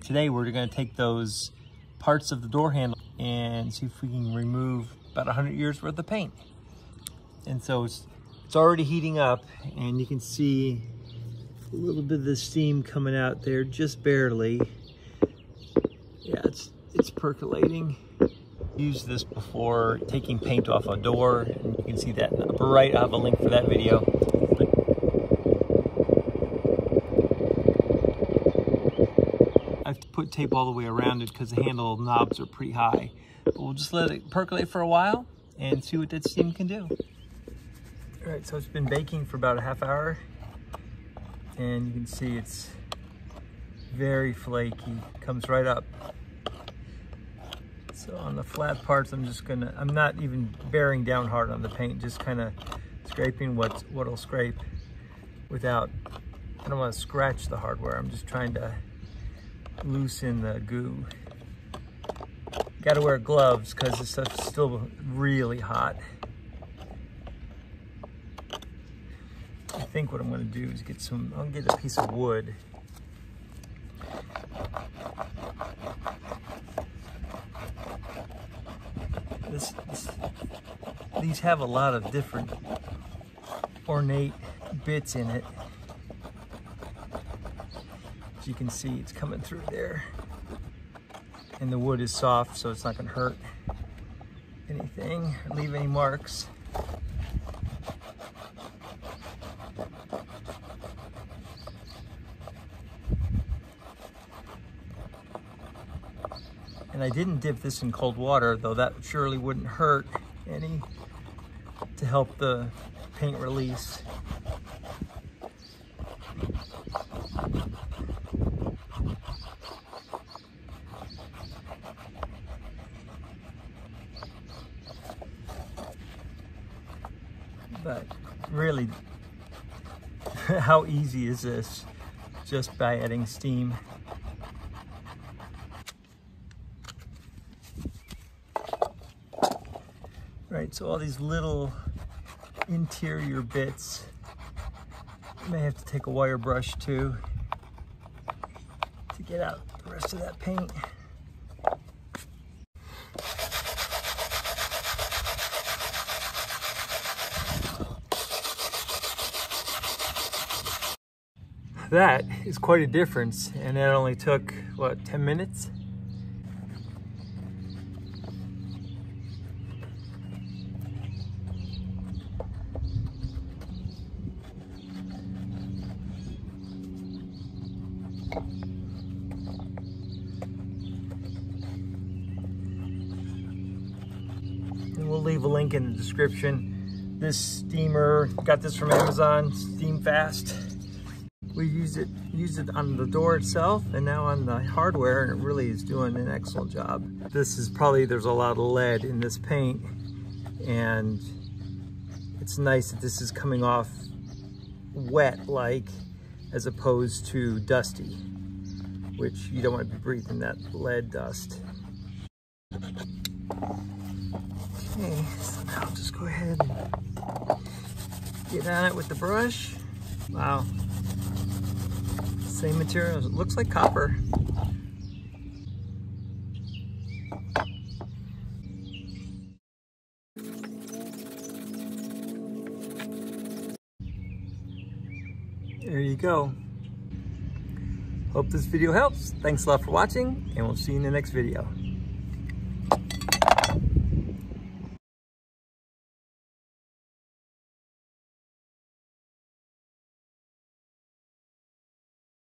today we're going to take those parts of the door handle and see if we can remove about 100 years worth of paint. And so it's already heating up, and you can see a little bit of the steam coming out there, just barely. Yeah, it's percolating. Used this before taking paint off a door, and you can see that in the upper right. I have a link for that video. I have to put tape all the way around it because the handle knobs are pretty high. But we'll just let it percolate for a while and see what that steam can do. All right, so it's been baking for about a half hour, and you can see it's very flaky. Comes right up. So on the flat parts, I'm not even bearing down hard on the paint, just kind of scraping what'll scrape without, I don't want to scratch the hardware. I'm just trying to loosen the goo. Got to wear gloves because this stuff's still really hot. I think what I'm going to do is I'll get a piece of wood. These have a lot of different ornate bits in it. As you can see, it's coming through there. And the wood is soft, so it's not going to hurt anything or leave any marks. And I didn't dip this in cold water, though that surely wouldn't hurt any to help the paint release. But really, how easy is this just by adding steam? Right, so all these little interior bits, you may have to take a wire brush to get out the rest of that paint. That is quite a difference, and that only took, what, 10 minutes? And we'll leave a link in the description. This steamer, got this from Amazon, Steamfast. We used it on the door itself and now on the hardware, and it really is doing an excellent job. This is probably, there's a lot of lead in this paint, and it's nice that this is coming off wet-like as opposed to dusty, which you don't want to be breathing that lead dust. Okay, so now I'll just go ahead and get on it with the brush. Wow. Same materials. It looks like copper. There you go. Hope this video helps. Thanks a lot for watching, and we'll see you in the next video.